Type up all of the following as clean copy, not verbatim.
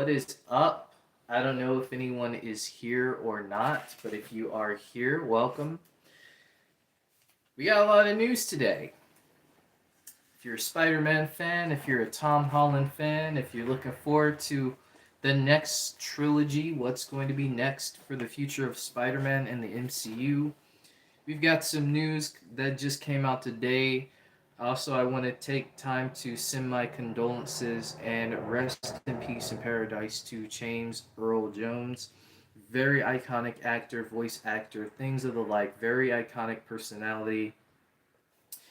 What is up? I don't know if anyone is here or not, but if you are here, welcome. We got a lot of news today. If you're a Spider-Man fan, if you're a Tom Holland fan, if you're looking forward to the next trilogy, what's going to be next for the future of Spider-Man and the MCU, we've got some news that just came out today. Also, I want to take time to send my condolences and rest in peace in paradise to James Earl Jones. Very iconic actor, voice actor, things of the like, very iconic personality.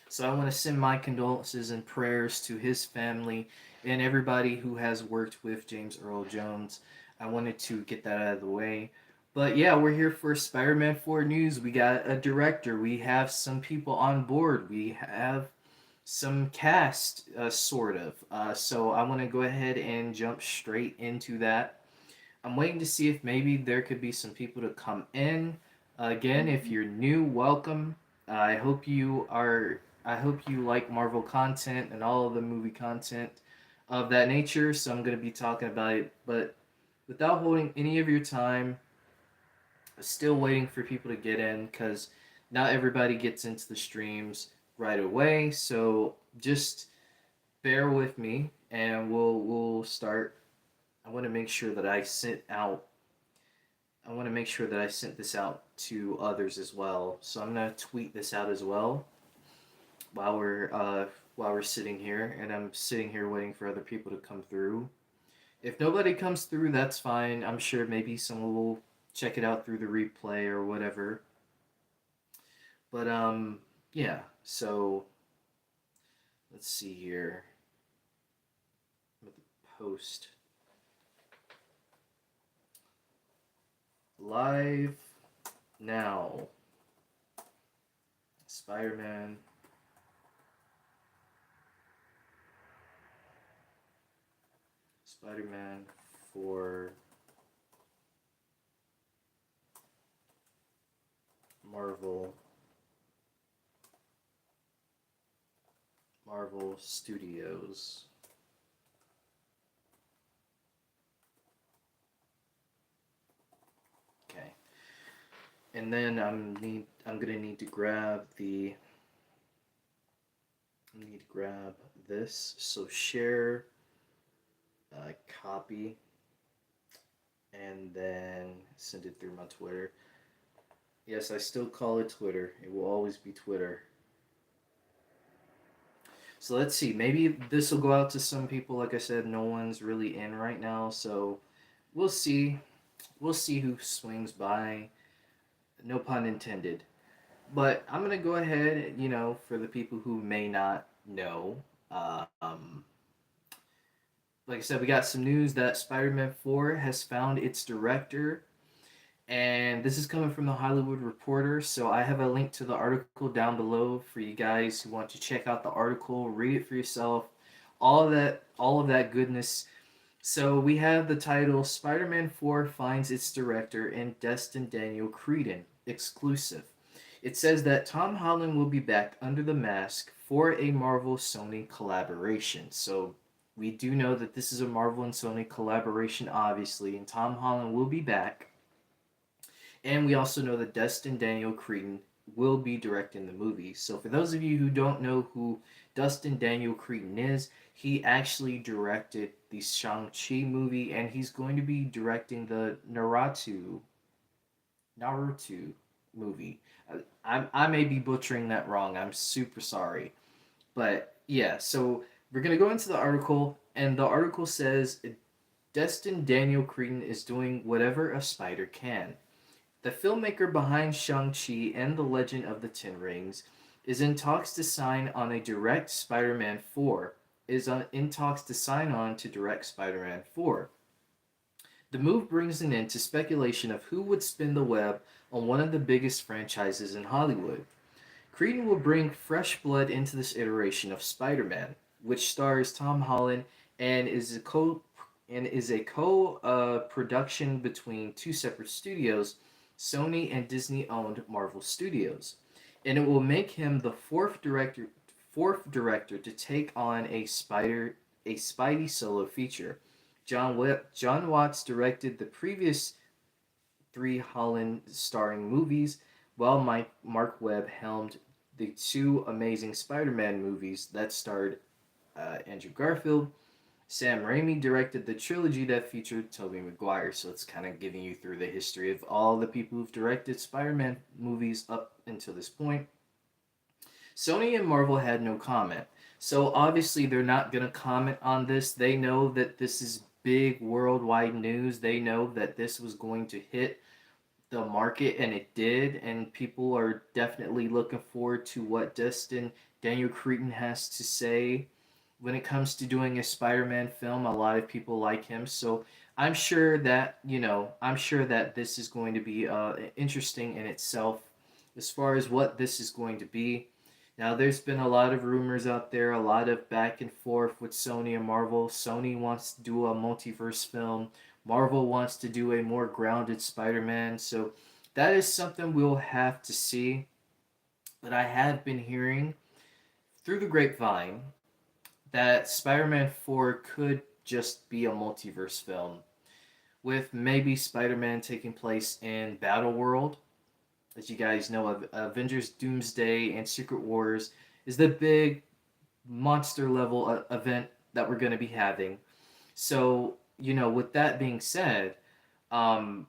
So I want to send my condolences and prayers to his family and everybody who has worked with James Earl Jones. I wanted to get that out of the way. But yeah, we're here for Spider Man 4 news. We got a director, we have some people on board, we have some cast, sort of. So I want to go ahead and jump straight into that. I'm waiting to see if maybe there could be some people to come in. Again, if you're new, welcome. I hope you are. I hope you like Marvel content and all of the movie content of that nature. So I'm going to be talking about it, but without holding any of your time, still waiting for people to get in because not everybody gets into the streams right away. So just bear with me, and we'll start. I want to make sure that I sent out. I want to make sure that I sent this out to others as well. So I'm gonna tweet this out as well while we're sitting here, and I'm sitting here waiting for other people to come through. If nobody comes through, that's fine. I'm sure maybe someone will check it out through the replay or whatever. But yeah. So let's see here. With the post live now. Spider-Man. Spider-Man for Marvel Studios. Okay. And then I'm gonna need to grab this. So share, copy, and then send it through my Twitter. Yes, I still call it Twitter. It will always be Twitter. So let's see. Maybe this will go out to some people. Like I said, no one's really in right now, so we'll see. We'll see who swings by. No pun intended. But I'm gonna go ahead. For the people who may not know, like I said, we got some news that Spider-Man 4 has found its director, and this is coming from the Hollywood Reporter. So I have a link to the article down below for you guys who want to check out the article, read it for yourself, all of that goodness. So we have the title Spider-Man 4 finds its director in Destin Daniel Cretton exclusive. It says that Tom Holland will be back under the mask for a Marvel Sony collaboration. So we do know that this is a Marvel and Sony collaboration, obviously, and Tom Holland will be back. And we also know that Destin Daniel Cretton will be directing the movie. So for those of you who don't know who Destin Daniel Cretton is, he actually directed the Shang-Chi movie, and he's going to be directing the Naruto movie. I may be butchering that wrong. I'm super sorry. But yeah, so we're going to go into the article, and the article says Destin Daniel Cretton is doing whatever a spider can. The filmmaker behind Shang-Chi and The Legend of the Ten Rings is in talks to sign on a direct Spider-Man 4. In talks to sign on to direct Spider-Man 4. The move brings an end to speculation of who would spin the web on one of the biggest franchises in Hollywood. Cretton will bring fresh blood into this iteration of Spider-Man, which stars Tom Holland and is a co production between two separate studios, Sony and Disney-owned Marvel Studios, and it will make him the fourth director to take on a Spidey solo feature. John Watts directed the previous three Holland starring movies, while Mark Webb helmed the two amazing Spider-Man movies that starred Andrew Garfield. Sam Raimi directed the trilogy that featured Tobey Maguire, so it's kind of giving you through the history of all the people who've directed Spider-Man movies up until this point. Sony and Marvel had no comment. So obviously they're not going to comment on this. They know that this is big worldwide news. They know that this was going to hit the market, and it did, and people are definitely looking forward to what Destin Daniel Cretton has to say when it comes to doing a Spider-Man film. A lot of people like him, so I'm sure that this is going to be interesting in itself as far as what this is going to be. Now, there's been a lot of rumors out there, a lot of back and forth with Sony and Marvel. Sony wants to do a multiverse film. Marvel wants to do a more grounded Spider-Man. So that is something we'll have to see. But I have been hearing through the grapevine that Spider-Man 4 could just be a multiverse film, with maybe Spider-Man taking place in Battle World. As you guys know, Avengers Doomsday and Secret Wars is the big monster level event that we're going to be having. So, with that being said, um,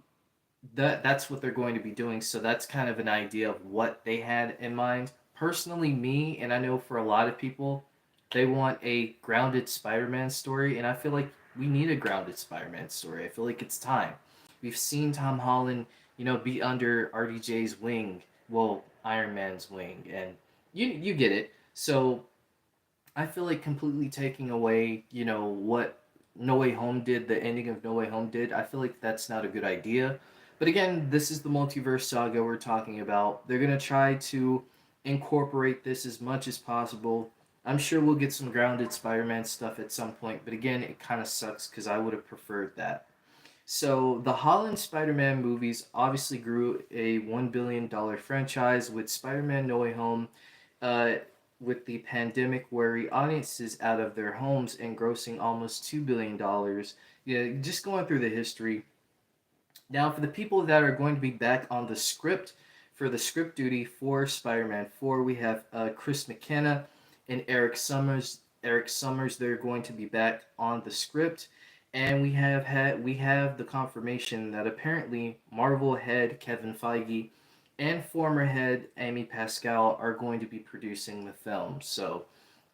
that's what they're going to be doing. So that's kind of an idea of what they had in mind. Personally, me, and I know for a lot of people, they want a grounded Spider-Man story, and I feel like we need a grounded Spider-Man story. I feel like it's time. We've seen Tom Holland, be under RDJ's wing, well, Iron Man's wing, and you get it. So I feel like completely taking away, what No Way Home did, the ending of No Way Home did, I feel like that's not a good idea. But again, this is the multiverse saga we're talking about. They're going to try to incorporate this as much as possible. I'm sure we'll get some grounded Spider Man stuff at some point, but again, it kind of sucks because I would have preferred that. So, the Holland Spider Man movies obviously grew a $1 billion franchise with Spider Man No Way Home, uh, with the pandemic weary audiences out of their homes and grossing almost $2 billion. Yeah, just going through the history. Now, for the people that are going to be back on the script, for the script duty for Spider Man 4, we have Chris McKenna and Eric Summers. Eric Summers, they're going to be back on the script. And we have the confirmation that apparently Marvel head Kevin Feige and former head Amy Pascal are going to be producing the film. So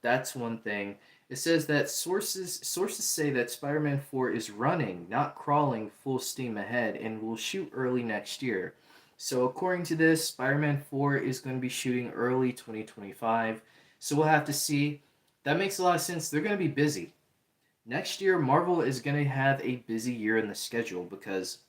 that's one thing. It says that sources say that Spider-Man 4 is running, not crawling, full steam ahead and will shoot early next year. So according to this, Spider-Man 4 is going to be shooting early 2025. So we'll have to see. That makes a lot of sense. They're going to be busy. Next year, Marvel is going to have a busy year in the schedule because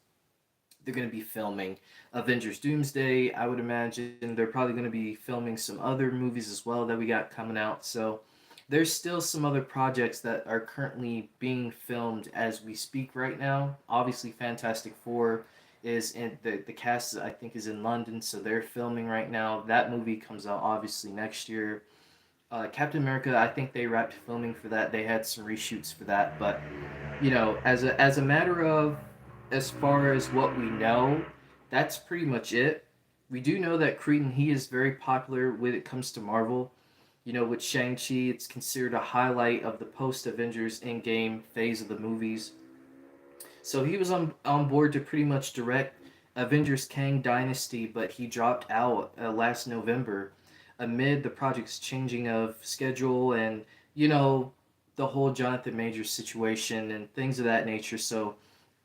they're going to be filming Avengers Doomsday. I would imagine they're probably going to be filming some other movies as well that we got coming out. So there's still some other projects that are currently being filmed as we speak right now. Obviously, Fantastic Four is in the cast, I think, is in London, so they're filming right now. That movie comes out obviously next year. Captain America, I think they wrapped filming for that. They had some reshoots for that, but as a matter of, as far as what we know, that's pretty much it. We do know that Creighton, he is very popular when it comes to Marvel. With Shang Chi, it's considered a highlight of the post Avengers Endgame phase of the movies. So he was on board to pretty much direct Avengers Kang Dynasty, but he dropped out last November amid the project's changing of schedule and, you know, the whole Jonathan Majors situation and things of that nature. So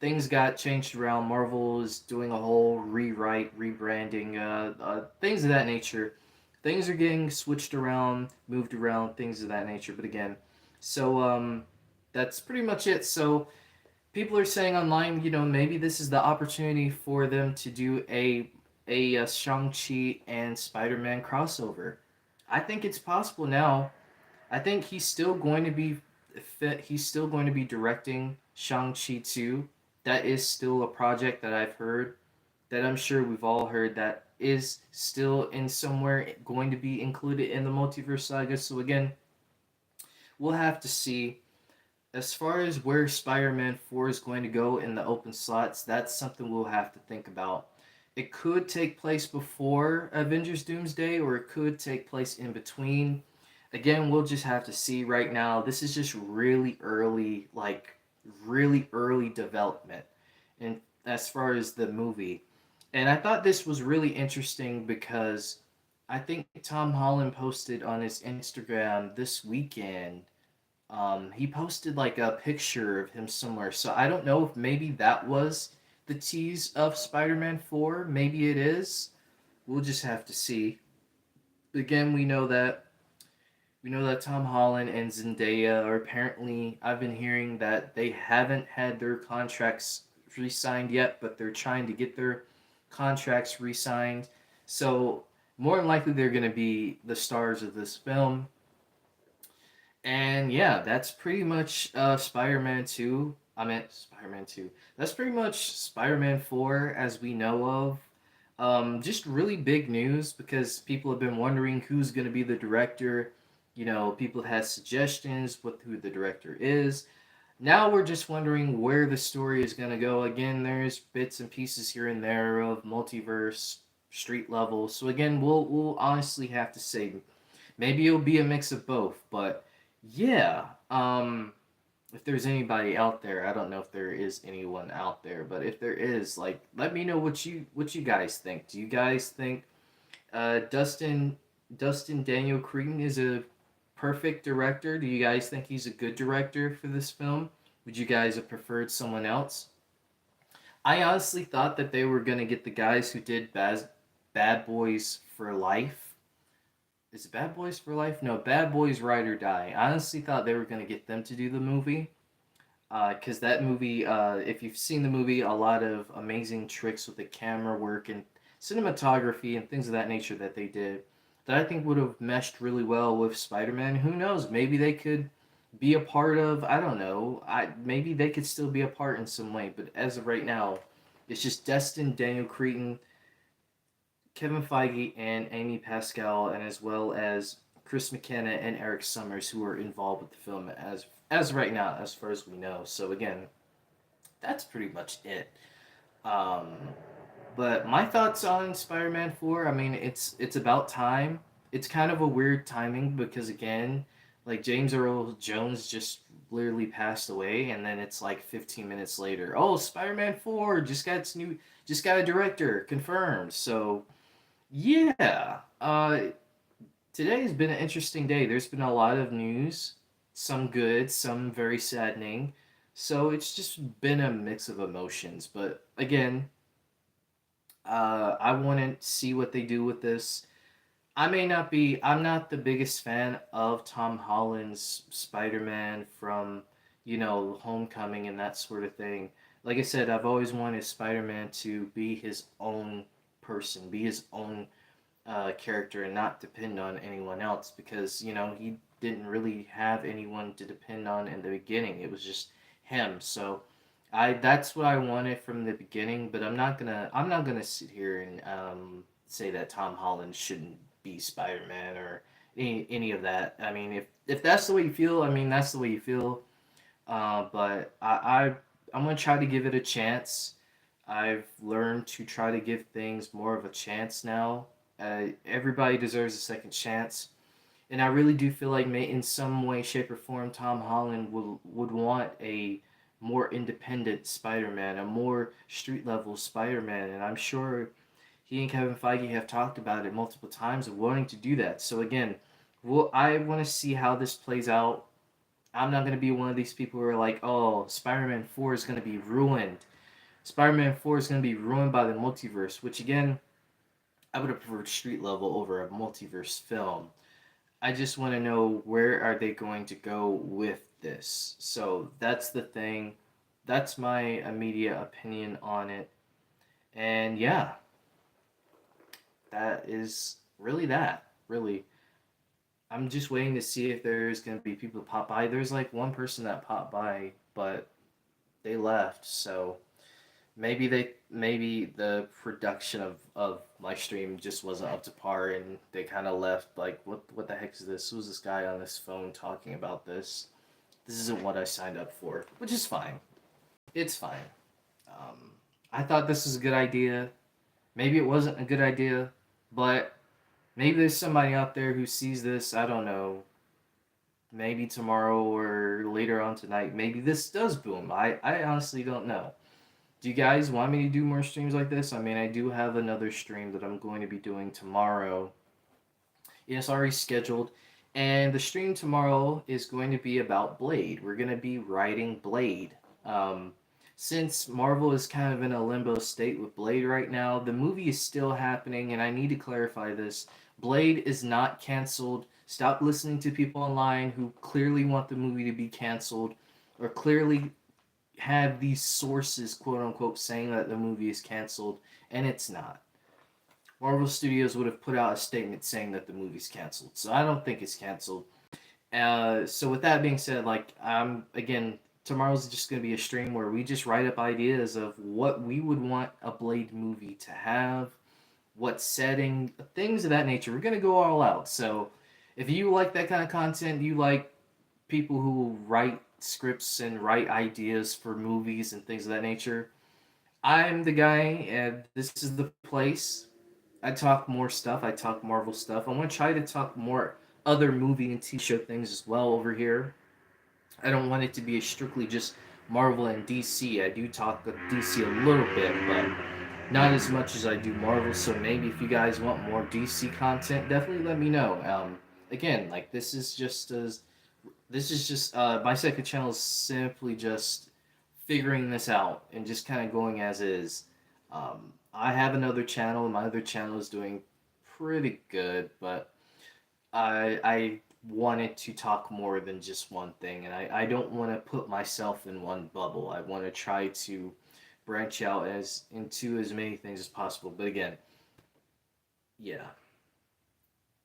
things got changed around. Marvel is doing a whole rewrite, rebranding, things of that nature. Things are getting switched around, moved around, things of that nature. But again, so that's pretty much it. So people are saying online, maybe this is the opportunity for them to do a Shang-Chi and Spider-Man crossover. I think it's possible now. I think he's still going to be fit. He's still going to be directing Shang-Chi 2. That is still a project that I've heard, that I'm sure we've all heard, that is still in somewhere going to be included in the multiverse saga. So again, we'll have to see. as far as where Spider-Man 4 is going to go in the open slots, that's something we'll have to think about. It could take place before Avengers Doomsday, or it could take place in between. Again, we'll just have to see right now. This is just really early, like really early development. And as far as the movie. And I thought this was really interesting because I think Tom Holland posted on his Instagram this weekend. He posted like a picture of him somewhere. So I don't know if maybe that was the tease of Spider-Man 4. Maybe it is. We'll just have to see. Again, we know that Tom Holland and Zendaya are apparently, I've been hearing that they haven't had their contracts re-signed yet, but they're trying to get their contracts re-signed. So more than likely they're going to be the stars of this film. And yeah, that's pretty much Spider-Man 2. I meant Spider-Man 2. That's pretty much Spider-Man 4 as we know of. Just really big news because people have been wondering who's going to be the director. People have had suggestions with who the director is. Now we're just wondering where the story is going to go. Again, there's bits and pieces here and there of multiverse, street level. So again, we'll honestly have to say maybe it'll be a mix of both. But yeah, if there's anybody out there, I don't know if there is anyone out there, but if there is, like, let me know what you guys think. Do you guys think Dustin Daniel Cretton is a perfect director? Do you guys think he's a good director for this film? Would you guys have preferred someone else? I honestly thought that they were gonna get the guys who did Bad Boys for Life. Is it Bad Boys for Life? No, Bad Boys Ride or Die. I honestly thought they were gonna get them to do the movie. Because that movie, if you've seen the movie, a lot of amazing tricks with the camera work and cinematography and things of that nature that they did that I think would have meshed really well with Spider-Man. Who knows? Maybe they could be a part of. I don't know. Maybe they could still be a part in some way. But as of right now, it's just Destin Daniel Cretton, Kevin Feige, and Amy Pascal, and as well as Chris McKenna and Eric Summers, who are involved with the film as right now, as far as we know. So again, that's pretty much it. Um, but my thoughts on Spider-Man 4, I mean, it's about time. It's kind of a weird timing because again, like James Earl Jones just literally passed away, and then it's like 15 minutes later. Oh, Spider-Man 4 just got a director confirmed. So yeah, today has been an interesting day. There's been a lot of news, some good, some very saddening. So it's just been a mix of emotions. But again, I want to see what they do with this. I'm not the biggest fan of Tom Holland's Spider Man from, Homecoming and that sort of thing. Like I said, I've always wanted Spider Man to be his own person, be his own character and not depend on anyone else because he didn't really have anyone to depend on in the beginning. It was just him. So I that's what I wanted from the beginning. But I'm not gonna sit here and say that Tom Holland shouldn't be Spider Man or any of that. I mean, if that's the way you feel, I mean that's the way you feel. But I'm gonna try to give it a chance. I've learned to try to give things more of a chance now. Everybody deserves a second chance, and I really do feel like, in some way, shape, or form, Tom Holland would want a more independent Spider-Man, a more street level Spider-Man, and I'm sure he and Kevin Feige have talked about it multiple times of wanting to do that. So again, I want to see how this plays out. I'm not going to be one of these people who are like, oh, Spider-Man 4 is going to be ruined. Spider-Man 4 is going to be ruined by the multiverse, which again, I would have preferred street level over a multiverse film. I just want to know where are they going to go with this. So that's the thing. That's my immediate opinion on it. And yeah, that is really that. Really. I'm just waiting to see if there's going to be people pop by. There's like one person that popped by, but they left. So maybe the production of my stream just wasn't up to par and they kind of left like what the heck is this? Who's this guy on this phone talking about this? this isn't what I signed up for, which is fine. It's fine. Um, I thought this was a good idea. Maybe it wasn't a good idea, but maybe there's somebody out there who sees this. I don't know. Maybe tomorrow or later on tonight. Maybe this does boom. I honestly don't know. Do you guys want me to do more streams like this? I mean, I do have another stream that I'm going to be doing tomorrow. It's already scheduled. And the stream tomorrow is going to be about Blade. We're going to be writing Blade. Um, since Marvel is kind of in a limbo state with Blade right now, the movie is still happening, and I need to clarify this. Blade is not canceled. Stop listening to people online who clearly want the movie to be canceled or clearly have these sources, quote unquote, saying that the movie is canceled, and it's not. Marvel Studios would have put out a statement saying that the movie's canceled, so I don't think it's canceled. So with that being said, like again, tomorrow's just gonna be a stream where we just write up ideas of what we would want a Blade movie to have, what setting, things of that nature. We're gonna go all out. So if you like that kind of content, you like people who write scripts and write ideas for movies and things of that nature, I'm the guy, and this is the place. I talk more stuff. I talk Marvel stuff. I want to try to talk more other movie and TV show things as well over here. I don't want it to be strictly just Marvel and DC. I do talk DC a little bit, but not as much as I do Marvel. So maybe if you guys want more DC content, definitely let me know. Again, like this is just my second channel is simply just figuring this out and just kind of going as is. I have another channel, and my other channel is doing pretty good, but I wanted to talk more than just one thing, and I don't want to put myself in one bubble. I want to try to branch out as into as many things as possible. But again, yeah.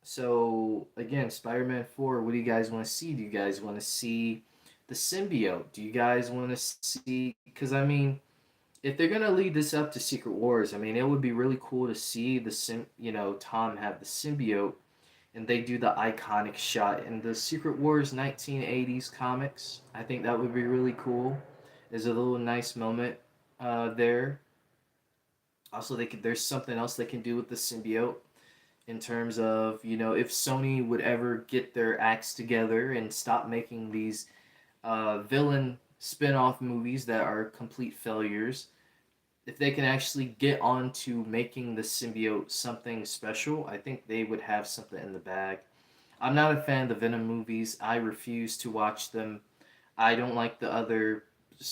So again, Spider-Man 4, what do you guys want to see? Do you guys want to see the symbiote? Do you guys want to see, cuz I mean, if they're gonna lead this up to Secret Wars, I mean, it would be really cool to see Tom have the symbiote, and they do the iconic shot in the Secret Wars 1980s comics. I think that would be really cool. There's a little nice moment there. Also, there's something else they can do with the symbiote in terms of if Sony would ever get their acts together and stop making these villain spin-off movies that are complete failures, if they can actually get on to making the symbiote something special, I think they would have something in the bag. I'm not a fan of the Venom movies. I refuse to watch them. I don't like the other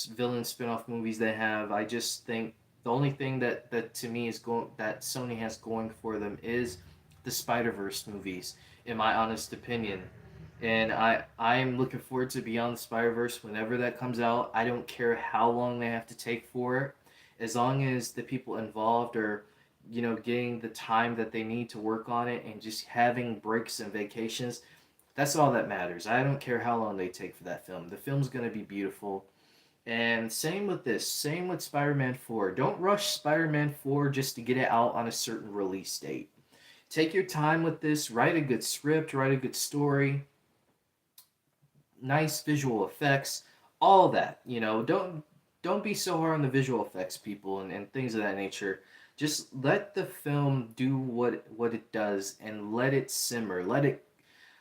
villain spin-off movies they have. I just think the only thing that to me is going that Sony has going for them is the Spider-Verse movies, in my honest opinion. And I'm looking forward to Beyond the Spider-Verse whenever that comes out. I don't care how long they have to take for it, as long as the people involved are getting the time that they need to work on it and just having breaks and vacations. That's all that matters. I don't care how long they take for that film. The film's going to be beautiful. And same with this. Same with Spider-Man 4. Don't rush Spider-Man 4 just to get it out on a certain release date. Take your time with this. Write a good script. Write a good story. Nice visual effects. All that. Don't be so hard on the visual effects, people, and things of that nature. Just let the film do what it does and let it simmer. Let it.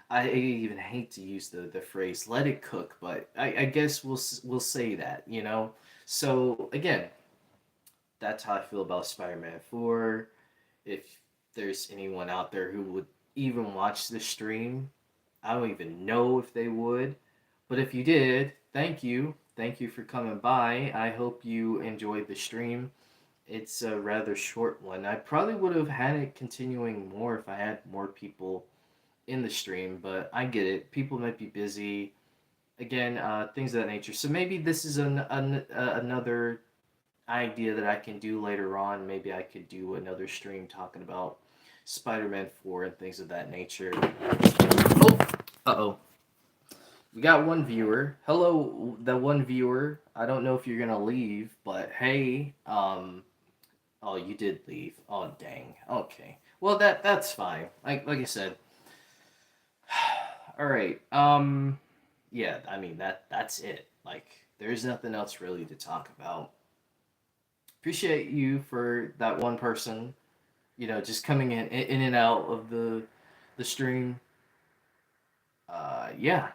I even hate to use the phrase "let it cook," but I guess we'll say that. So again, that's how I feel about Spider-Man 4. If there's anyone out there who would even watch the stream, I don't even know if they would. But if you did, thank you. Thank you for coming by. I hope you enjoyed the stream. It's a rather short one. I probably would have had it continuing more if I had more people in the stream, but I get it. People might be busy. Again, things of that nature. So maybe this is another idea that I can do later on. Maybe I could do another stream talking about Spider-Man 4 and things of that nature. Oh, uh-oh. We got one viewer. Hello, the one viewer. I don't know if you're gonna leave, but hey, oh, you did leave. Oh, dang. Okay. Well, that's fine. Like I said. All right. yeah, I mean that's it. Like there's nothing else really to talk about. Appreciate you for that one person, just coming in and out of the stream. Yeah,